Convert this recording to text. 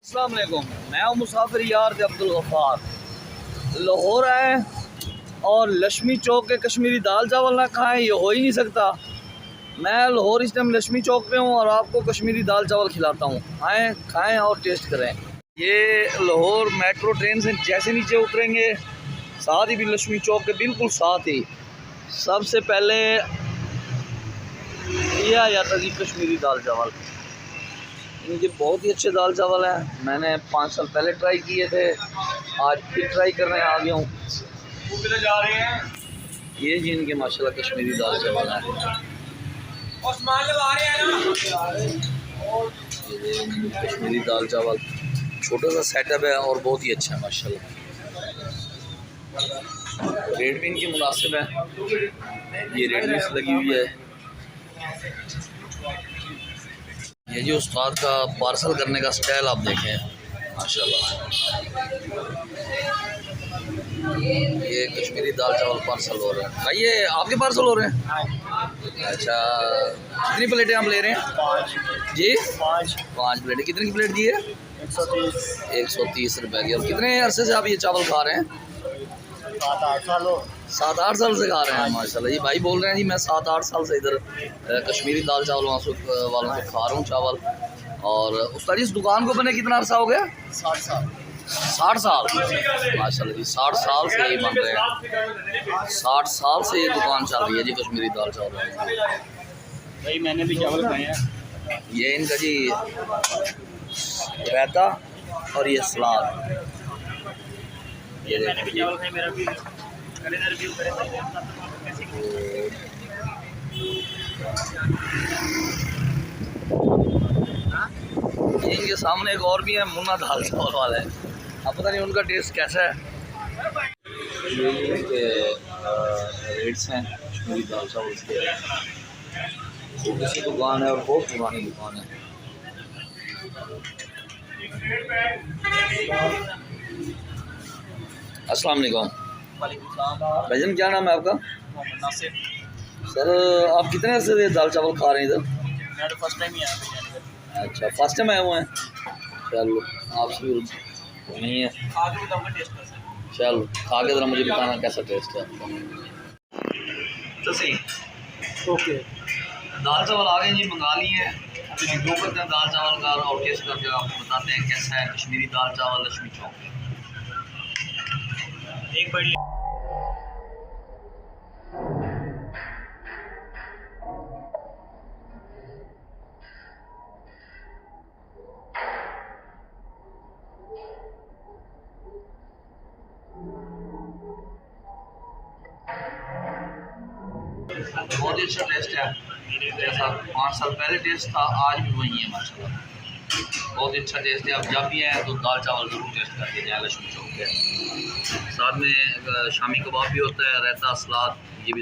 अस्सलाम वालेकुम, मैं हूँ मुसाफिर यार अब्दुल गफ़ार। लाहौर आए और लक्ष्मी चौक के कश्मीरी दाल चावल ना खाएं, ये हो ही नहीं सकता। मैं लाहौर इस टाइम लक्ष्मी चौक पे हूँ और आपको कश्मीरी दाल चावल खिलाता हूँ। आएँ, खाएं और टेस्ट करें। ये लाहौर मेट्रो ट्रेन से जैसे नीचे उतरेंगे, साथ ही भी लक्ष्मी चौक के बिल्कुल साथ ही सबसे पहले ये आ जाता जी कश्मीरी दाल चावल। इनके बहुत ही अच्छे दाल चावल हैं। मैंने 5 साल पहले ट्राई किए थे, आज फिर ट्राई करने आ गया हूँ। जा रहे हैं ये जी इनके माशाल्लाह कश्मीरी दाल चावल हैं। कश्मीरी दाल चावल छोटा सा सेटअप है और बहुत ही अच्छा है माशाल्लाह। रेट भी इनकी मुनासिब है, ये रेट लिस्ट लगी हुई है। ये जी उस्ताद का पार्सल करने का स्टाइल आप देखें माशाल्लाह। ये कश्मीरी दाल चावल पार्सल हो रहे हैं भाई, ये आपके पार्सल हो रहे हैं? अच्छा, कितनी प्लेटें आप ले रहे हैं? 5 जी 5 प्लेटें। कितने की प्लेट दी है? 130 रुपए की। और कितने अरसे से आप ये चावल खा रहे हैं? 7-8 साल हो। 7-8 साल से खा रहे हैं माशाल्लाह। ये भाई बोल रहे हैं जी मैं 7-8 साल से इधर कश्मीरी दाल चावल वालों से खा रहा हूँ चावल। और उस्ताद जी इस दुकान को बने कितना अरसा हो गया? 60 साल 60 साल माशाल्लाह जी। 60 साल से ये बन रहे हैं, 60 साल से ये दुकान चल रही है जी कश्मीरी दाल चावल। भाई मैंने भी चावल खाए हैं। ये इनका जी रायता और ये सलाद। ये मैंने भी चावल खाए, मेरा भी रिव्यू करें। इनके सामने एक और भी है, मुन्ना दाल चावल वाला है। अब पता नहीं उनका टेस्ट कैसा है। ये इनके रेट्स हैं कश्मीरी दाल चावल के। छोटी सी दुकान है और बहुत पुरानी दुकान है। अस्सलाम वालेकुम भाईजान, क्या नाम है आपका? सर आप कितने अरसे से दाल चावल खा रहे हैं इधर? मैं तो फर्स्ट टाइम ही आया। अच्छा, फर्स्ट टाइम आए हुए हैं। चलो आपसे भी नहीं है, आगे बताऊंगा टेस्ट कैसा है। चलो खा के ज़रा मुझे बताना कैसा टेस्ट है आपका। तो सही ओके, दाल चावल आ गए जी, मंगा लिए हैं। अभी रिव्यू करते हैं दाल चावल का और टेस्ट करके आपको बताते हैं कैसा है कश्मीरी दाल चावल लक्ष्मी चौक। एक बार बहुत ही अच्छा टेस्ट है, जैसा 5 साल पहले टेस्ट था आज भी वही है माशाल्लाह। बहुत ही अच्छा टेस्ट है। आप जब भी आए तो दाल चावल ज़रूर टेस्ट करके जाए लक्ष्मी चौक के। साथ में शामी कबाब भी होता है, रायता, सलाद, ये भी